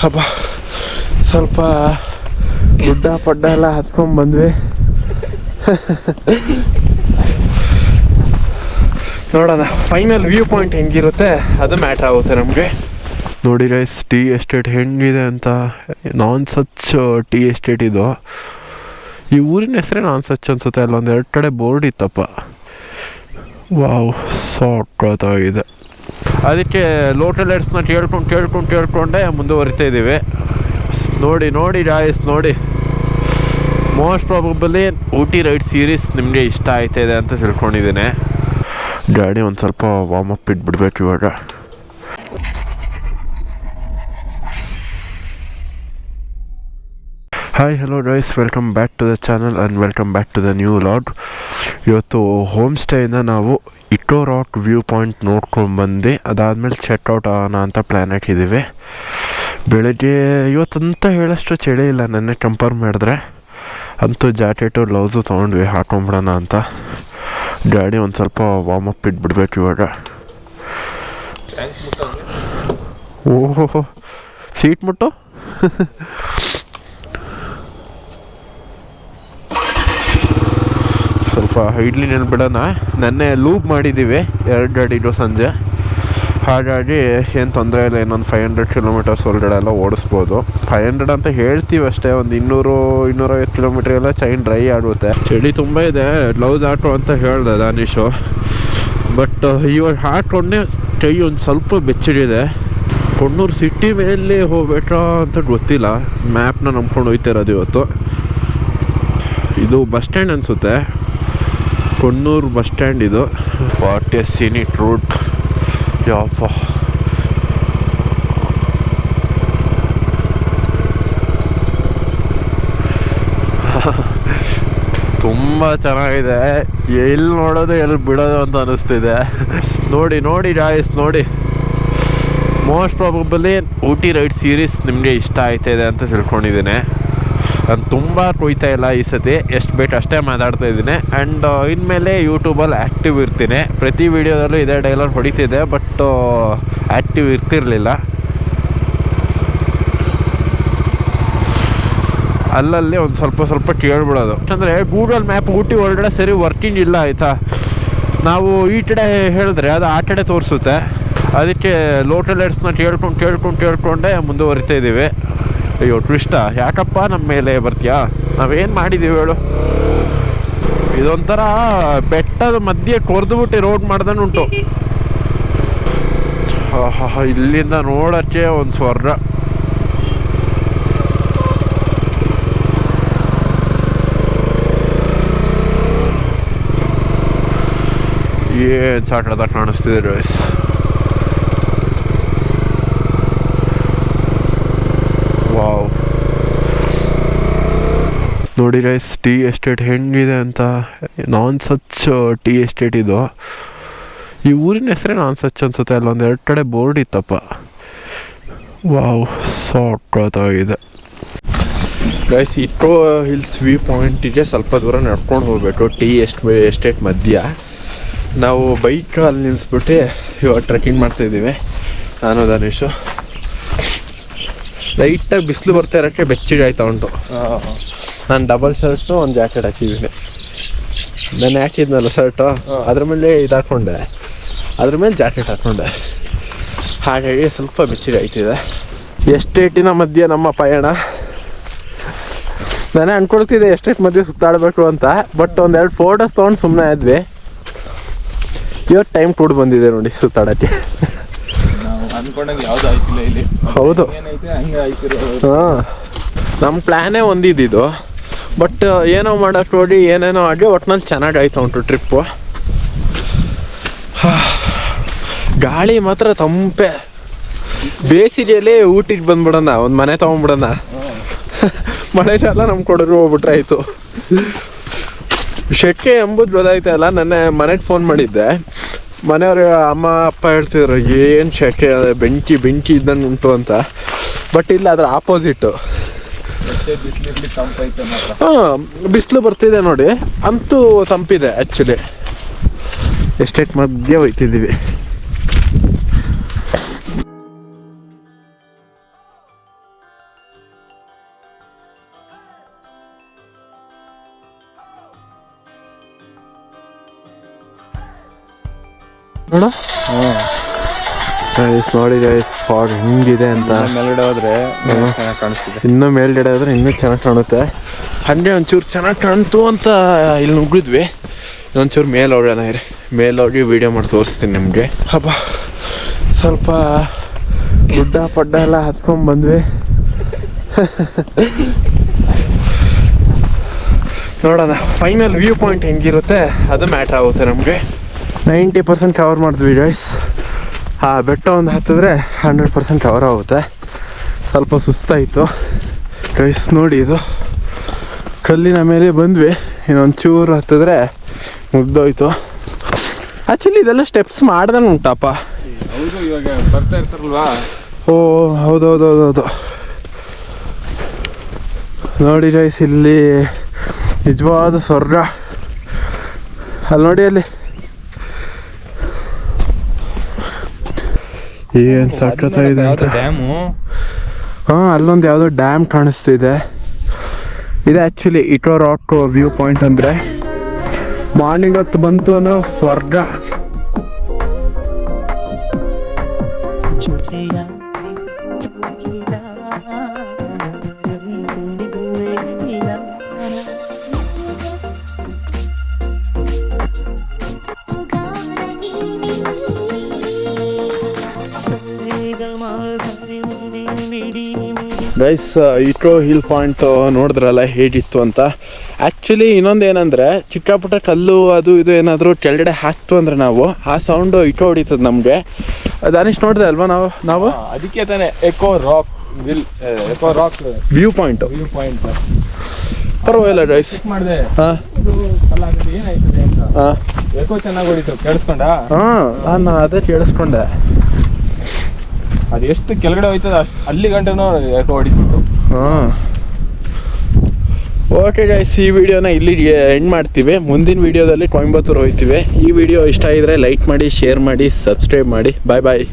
ಹಬ್ಬ ಸ್ವಲ್ಪ ಗುಡ್ಡ ಪಡ್ಡ ಎಲ್ಲ ಹತ್ಕೊಂಡು ಬಂದ್ವಿ. ನೋಡೋಣ ಫೈನಲ್ ವ್ಯೂ ಪಾಯಿಂಟ್ ಹೆಂಗಿರುತ್ತೆ ಅದು ಮ್ಯಾಟ್ರ್ ಆಗುತ್ತೆ ನಮಗೆ. ನೋಡಿ ಗೈಸ್, ಟೀ ಎಸ್ಟೇಟ್ ಹೆಂಗಿದೆ ಅಂತ. ನಾನ್ ಸಚ್ ಟೀ ಎಸ್ಟೇಟ್ ಇದು. ಈ ಊರಿನ ಹೆಸರೇ ನಾನ್ ಸಚ್ ಅನ್ಸುತ್ತೆ. ಅಲ್ಲೊಂದು 2 ಕಡೆ ಬೋರ್ಡ್ ಇತ್ತಪ್ಪ. ವಾವ್, ಸಾಕಾಗಿದೆ. ಅದಕ್ಕೆ ಲೋಕಲ್ ಲೈಟ್ಸ್ನ ಕೇಳ್ಕೊಂಡೇ ಮುಂದುವರಿತಾ ಇದ್ದೀವಿ. ನೋಡಿ ಗಾಯ್ಸ್, ನೋಡಿ. Most probably Ooty ride series ನಿಮಗೆ ಇಷ್ಟ ಆಯ್ತಾಯಿದೆ ಅಂತ ತಿಳ್ಕೊಂಡಿದ್ದೀನಿ. ಗಾಡಿ ಒಂದು ಸ್ವಲ್ಪ ವಾರ್ಮಪ್ ಇಟ್ಬಿಡ್ಬೇಕು ಇವಾಗ. Hi, hello guys, welcome back to the channel and welcome back to the new vlog. ಇವತ್ತು ಹೋಮ್ ಸ್ಟೇಯಿಂದ ನಾವು ಇಕೋ ರಾಕ್ ವ್ಯೂ ಪಾಯಿಂಟ್ ನೋಡ್ಕೊಂಡ್ಬಂದು ಅದಾದಮೇಲೆ ಚೆಕ್ಔಟ್ ಆಗೋಣ ಅಂತ ಪ್ಲ್ಯಾನ್ ಹಾಕಿದ್ದೀವಿ. ಬೆಳಗ್ಗೆ ಇವತ್ತಂತ ಹೇಳೋಷ್ಟು ಚಳಿ ಇಲ್ಲ, ನೆನ್ನೆ ಕಂಪೇರ್ ಮಾಡಿದ್ರೆ. ಅಂತೂ ಜಾಕೆಟು ಗ್ಲೌಸು ತೊಗೊಂಡ್ವಿ ಹಾಕೊಂಬಿಡೋಣ ಅಂತ. ಗಾಡಿ ಒಂದು ಸ್ವಲ್ಪ ವಾರ್ಮಪ್ ಇಟ್ಬಿಡ್ಬೇಕು ಇವಾಗ. ಓಹೋ, ಸೀಟ್ ಮುಟ್ಟು. ಸ್ವಲ್ಪ ಹೈಡ್ಲಿ ನೆನ್ಬಿಡೋಣ. ನೆನ್ನೆ ಲೂಪ್ ಮಾಡಿದ್ದೀವಿ 2 ಗಾಡಿದು ಸಂಜೆ. ಹಾಗಾಗಿ ಏನು ತೊಂದರೆ ಇಲ್ಲ. ಇನ್ನೊಂದು 500 ಕಿಲೋಮೀಟರ್ಸ್ ಒಳಗಡೆ ಎಲ್ಲ ಓಡಿಸ್ಬೋದು. 500 ಅಂತ ಹೇಳ್ತೀವಿ ಅಷ್ಟೇ. ಒಂದು 200-250 ಕಿಲೋಮೀಟ್ರ್ ಎಲ್ಲ ಚೈನ್ ಡ್ರೈ ಆಗುತ್ತೆ. ಚಳಿ ತುಂಬ ಇದೆ. ಗ್ಲೌಸ್ ಹಾಕೋ ಅಂತ ಹೇಳ್ದೆ ದಾನಿಶು. ಬಟ್ ಇವಾಗ ಹಾಕೊಂಡೆ ಕೈ ಒಂದು ಸ್ವಲ್ಪ ಬೆಚ್ಚಗಿದೆ. ಕೊಣ್ಣೂರು ಸಿಟಿ ಮೇಲೆ ಹೋಗ್ಬೇಕಾ ಅಂತ ಗೊತ್ತಿಲ್ಲ. ಮ್ಯಾಪ್ನ ನಂಬ್ಕೊಂಡು ಹೋಗ್ತಿರೋದು ಇವತ್ತು. ಇದು ಬಸ್ ಸ್ಟ್ಯಾಂಡ್ ಅನಿಸುತ್ತೆ, ಕೊಣ್ಣೂರು ಬಸ್ ಸ್ಟ್ಯಾಂಡ್ ಇದು. ವಾಟ್ ಎ ಸೀನಿಕ್ ರೂಟ್ ಯಪ್ಪ. ತುಂಬ ಚೆನ್ನಾಗಿದೆ. ಎಲ್ಲಿ ನೋಡೋದು ಎಲ್ಲಿ ಬಿಡೋದು ಅಂತ ಅನ್ನಿಸ್ತಿದೆ. ನೋಡಿ ಗಾಯ್ಸ್, ನೋಡಿ. Most probably Ooty ride series ನಿಮಗೆ ಇಷ್ಟ ಆಯ್ತಾಯಿದೆ ಅಂತ ತಿಳ್ಕೊಂಡಿದ್ದೀನಿ. ನಾನು ತುಂಬ ಕೊಯ್ತಾ ಇಲ್ಲ ಈ ಸತಿ. ಎಷ್ಟು ಬೇಕು ಅಷ್ಟೇ ಮಾತಾಡ್ತಾ ಇದ್ದೀನಿ. ಆ್ಯಂಡ್ ಇನ್ಮೇಲೆ ಯೂಟ್ಯೂಬಲ್ಲಿ ಆ್ಯಕ್ಟಿವ್ ಇರ್ತೀನಿ. ಪ್ರತಿ ವೀಡಿಯೋದಲ್ಲೂ ಇದೇ ಡೈಲಾಗ್ ಹೊಡಿತಿದ್ದೆ, ಬಟ್ ಆ್ಯಕ್ಟಿವ್ ಇರ್ತಿರಲಿಲ್ಲ. ಅಲ್ಲಲ್ಲಿ ಒಂದು ಸ್ವಲ್ಪ ಕೇಳ್ಬಿಡೋದು. ಯಾಕಂದರೆ ಗೂಗಲ್ ಮ್ಯಾಪ್ ಊಟಿ ಒಳಗಡೆ ಸರಿ ವರ್ಕಿಂಗ್ ಇಲ್ಲ, ಆಯಿತಾ. ನಾವು ಈ ಕಡೆ ಹೇಳಿದ್ರೆ ಅದು ಆ ಕಡೆ ತೋರಿಸುತ್ತೆ. ಅದಕ್ಕೆ ಲೋಕಲ್ ಲೈಟ್ಸ್ನ ಕೇಳ್ಕೊಂಡೇ ಮುಂದುವರಿತಾ ಇದ್ದೀವಿ. ಅಯ್ಯೋ ಟ್ವಿಸ್ಟ, ಯಾಕಪ್ಪ ನಮ್ಮ ಮೇಲೆ ಬರ್ತೀಯಾ? ನಾವೇನು ಮಾಡಿದ್ದೀವಿ ಹೇಳು? ಇದೊಂಥರ ಬೆಟ್ಟದ ಮಧ್ಯೆ ಕೊರ್ದುಬಿಟ್ಟು ರೋಡ್ ಮಾಡ್ದಂಗೆ ಉಂಟು. ಇಲ್ಲಿಂದ ನೋಡೋಕ್ಕೆ ಒಂದು ಸ್ವರ್ಗ. ಏನು ಸಾಕದಾಗ ಕಾಣಿಸ್ತಿದೆ ರೋಯ್ಸ್. ವಾವ್, ನೋಡಿ ಗೈಸ್, ಟೀ ಎಸ್ಟೇಟ್ ಹೆಂಗಿದೆ ಅಂತ. ನಾನ್ ಸಚ್ ಟೀ ಎಸ್ಟೇಟ್ ಇದು. ಈ ಊರಿನ ಹೆಸರೇ ನಾನ್ ಸಚ್ ಅನ್ಸುತ್ತೆ. ಅಲ್ಲೊಂದು 2 ಕಡೆ ಬೋರ್ಡ್ ಇತ್ತಪ್ಪ. ವಾವ್, ಸಾಕಾಗಿದೆ. ಗೈಸ್, ಇಕೋ ಹಿಲ್ಸ್ ವ್ಯೂ ಪಾಯಿಂಟಿಗೆ ಸ್ವಲ್ಪ ದೂರ ನಡ್ಕೊಂಡು ಹೋಗಬೇಕು. ಟೀ ಎಸ್ಟೇಟ್ ಮಧ್ಯ ನಾವು ಬೈಕ್ ಅಲ್ಲಿ ನಿಲ್ಲಿಸ್ಬಿಟ್ಟು ಇವಾಗ ಟ್ರೆಕ್ಕಿಂಗ್ ಮಾಡ್ತಾಯಿದ್ದೀವಿ, ನಾನು ದಾನಿಶು. ಲೈಟಾಗಿ ಬಿಸಿಲು ಬರ್ತಾ ಇರೋಕ್ಕೆ ಬೆಚ್ಚಗೆ ಆಯ್ತಾ ಉಂಟು. ನಾನು ಡಬಲ್ ಶರ್ಟು ಒಂದು ಜಾಕೆಟ್ ಹಾಕಿದ್ದೀನಿ. ನಾನು ಹಾಕಿದ್ನಲ್ಲ ಶರ್ಟು, ಅದ್ರ ಮೇಲೆ ಇದು ಹಾಕ್ಕೊಂಡೆ, ಅದ್ರ ಮೇಲೆ ಜಾಕೆಟ್ ಹಾಕ್ಕೊಂಡೆ. ಹಾಗಾಗಿ ಸ್ವಲ್ಪ ಬೆಚ್ಚಗೆ ಆಯ್ತಿದೆ. ಎಸ್ಟೇಟಿನ ಮಧ್ಯೆ ನಮ್ಮ ಪಯಣ. ನಾನೇ ಅಂದ್ಕೊಳ್ತಿದ್ದೆ ಎಸ್ಟೇಟ್ ಮಧ್ಯೆ ಸುತ್ತಾಡಬೇಕು ಅಂತ, ಬಟ್ 1-2 ಫೋಟೋಸ್ ತೊಗೊಂಡು ಸುಮ್ಮನೆ ಆದ್ವಿ. ಇವತ್ತು ಟೈಮ್ ಕೂಡ ಬಂದಿದೆ ನೋಡಿ ಸುತ್ತಾಡೋಕ್ಕೆ. ಹೌದು, ಹಾಂ, ನಮ್ಮ ಪ್ಲ್ಯಾನೇ ಒಂದಿದ್ದು. ಬಟ್ ಏನೋ ಮಾಡೋಕ್ಕೆ ನೋಡಿ ಏನೇನೋ ಆಗಿ ಒಟ್ನಲ್ಲಿ ಚೆನ್ನಾಗಿ ಆಯ್ತು ಉಂಟು ಟ್ರಿಪ್ಪು. ಗಾಳಿ ಮಾತ್ರ ತಂಪೆ. ಬೇಸಿಗೆಯಲ್ಲಿ ಊಟಿಗೆ ಬಂದ್ಬಿಡೋಣ, ಒಂದು ಮನೆ ತೊಗೊಂಡ್ಬಿಡೋಣ. ಮಳೆಗಾಲ ನಮ್ಮ ಕೊಡಗು ಹೋಗ್ಬಿಟ್ರೆ ಆಯಿತು. ಶೆಕೆ ಎಂಬುದು ಗೊತ್ತಾಯ್ತಾ ಇಲ್ಲ. ನೆನ್ನೆ ಮನೆಗೆ ಫೋನ್ ಮಾಡಿದ್ದೆ. ಮನೆಯವ್ರ ಅಮ್ಮ ಅಪ್ಪ ಹೇಳ್ತಿದ್ರು ಏನು ಶೆಕೆ, ಬೆಂಕಿ ಇದ್ದಂಗೆ ಉಂಟು ಅಂತ. ಬಟ್ ಇಲ್ಲ, ಅದರ ಆಪೋಸಿಟ್ಟು. ಹಾಂ, ಬಿಸಿಲು ಬರ್ತಿದೆ ನೋಡಿ, ಅಂತೂ ತಂಪಿದೆ ಆ್ಯಕ್ಚುಲಿ. ಎಸ್ಟೇಟ್ ಮಧ್ಯೆ ಹೋಯ್ತಿದ್ದೀವಿ. ನೋಡ ಗೈಸ್ ನೋಡಿ ಗೈಸ್ ಫಾಗ್ ಹೆಂಗಿದೆ ಅಂತ. ಮೇಲ್ಗಡೆ ಹೋದ್ರೆ ಚೆನ್ನಾಗಿ ಕಾಣಿಸ್ತಿದೆ. ಇನ್ನೂ ಮೇಲ್ಗಡೆ ಹೋದ್ರೆ ಇನ್ನೂ ಚೆನ್ನಾಗಿ ಕಾಣುತ್ತೆ. ಹಂಗೆ ಒಂಚೂರು ಚೆನ್ನಾಗಿ ಕಾಣ್ತು ಅಂತ ಇಲ್ಲಿ ನುಗ್ಗಿದ್ವಿ. ಇನ್ನೊಂಚೂರು ಮೇಲೆ ಹೋಗೋಣ ಇರಿ, ಮೇಲೆ ಹೋಗಿ ವೀಡಿಯೋ ಮಾಡಿ ತೋರಿಸ್ತೀನಿ ನಿಮಗೆ. ಹಬ್ಬ ಸ್ವಲ್ಪ ಗುಡ್ಡ ಪಡ್ಡ ಎಲ್ಲ ಹತ್ಕೊಂಡು ಬಂದ್ವಿ. ನೋಡೋಣ ಫೈನಲ್ ವ್ಯೂ ಪಾಯಿಂಟ್ ಹೆಂಗಿರುತ್ತೆ ಅದು ಮ್ಯಾಟ್ರ್ ಆಗುತ್ತೆ ನಮಗೆ. 90% ಕವರ್ ಮಾಡಿದ್ವಿ ಗೈಸ್. ಆ ಬೆಟ್ಟ ಒಂದು ಹತ್ತಿದ್ರೆ 100% ಕವರ್ ಆಗುತ್ತೆ. ಸ್ವಲ್ಪ ಸುಸ್ತಾಯಿತು ಗೈಸ್. ನೋಡಿ ಇದು ಕಲ್ಲಿನ ಮೇಲೆ ಬಂದ್ವಿ, ಇನ್ನೊಂಚೂರು ಹತ್ತಿದ್ರೆ ಮುಗ್ದೋಯ್ತು. ಆ್ಯಕ್ಚುಲಿ ಇದೆಲ್ಲ ಸ್ಟೆಪ್ಸ್ ಮಾಡ್ದಂಗೆ ಉಂಟಪ್ಪ. ಹೌದು, ಇವಾಗ ಬರ್ತಾ ಇರ್ತಾರಲ್ವಾ. ಓ ಹೌದೌದೌದೌದು. ನೋಡಿ ಗೈಸ್ ಇಲ್ಲಿ ನಿಜವಾದ ಸ್ವರ್ಗ. ಅಲ್ಲಿ ನೋಡಿ ಅಲ್ಲಿ ಏನು ಸಖತ್ತಾಗಿದೆ ಅಂತ. ಡ್ಯಾಮು. ಹಾಂ ಅಲ್ಲೊಂದು ಯಾವುದೋ ಡ್ಯಾಮ್ ಕಾಣಿಸ್ತಿದೆ. ಇದು ಆ್ಯಕ್ಚುಲಿ ಇಟೋ ರಾಕ್ ವ್ಯೂ ಪಾಯಿಂಟ್. ಅಂದರೆ ಮಾರ್ನಿಂಗ್ ಹೊತ್ತು ಬಂತು ಅನ್ನೋ ಸ್ವರ್ಗ. ಗೈಸ್ ಇಟ್ರೋ ಹಿಲ್ ಪಾಯಿಂಟ್ ನೋಡಿದ್ರಲ್ಲ ಹೇಗಿತ್ತು ಅಂತ. ಆ್ಯಕ್ಚುಲಿ ಇನ್ನೊಂದು ಏನಂದರೆ ಚಿಕ್ಕ ಪುಟ್ಟ ಕಲ್ಲು ಅದು ಇದು ಏನಾದರೂ ಕೆಳಗಡೆ ಹಾಕ್ತು ಅಂದರೆ ನಾವು ಆ ಸೌಂಡು ಇಟ್ರೋ ಹೊಡಿತದೆ ನಮಗೆ. ದಾನಿಶ್ ನೋಡಿದೆ ಅಲ್ವಾ ನಾವು ಅದಕ್ಕೆ ತಾನೇ ಎಕೋ ರಾಕ್ ವ್ಯೂ ಪಾಯಿಂಟ್ ಪರವಾಗಿಲ್ಲ ಗೈಸ್. ಮಾಡಿದೆ. ಹಾಂ ಏನಾಯ್ತದೆ ಅಂತ. ಹಾಂ ಎಕೋ ಚೆನ್ನಾಗಿ ಹೊಡಿತು, ಕೇಳಿಸ್ಕೊಂಡ? ಹಾಂ ನಾನು ಅದೇ ಕೇಳಿಸ್ಕೊಂಡೆ. ಅದು ಎಷ್ಟು ಕೆಳಗಡೆ ಹೋಯ್ತದ ಅಷ್ಟು ಅಲ್ಲಿ ಗಂಟೆನೂ ಎಕೋ ಹೊಡಿತಿತ್ತು. ಹಾಂ ಓಕೆ ಗೈಸ್, ಈ ವಿಡಿಯೋನ ಇಲ್ಲಿ ಎಂಡ್ ಮಾಡ್ತೀವಿ. ಮುಂದಿನ ವಿಡಿಯೋದಲ್ಲಿ ಕೊಯಂಬತ್ತೂರು ಹೋಗ್ತೀವಿ. ಈ ವಿಡಿಯೋ ಇಷ್ಟ ಆಗಿದ್ರೆ ಲೈಕ್ ಮಾಡಿ, ಶೇರ್ ಮಾಡಿ, ಸಬ್ಸ್ಕ್ರೈಬ್ ಮಾಡಿ. ಬಾಯ್ ಬಾಯ್.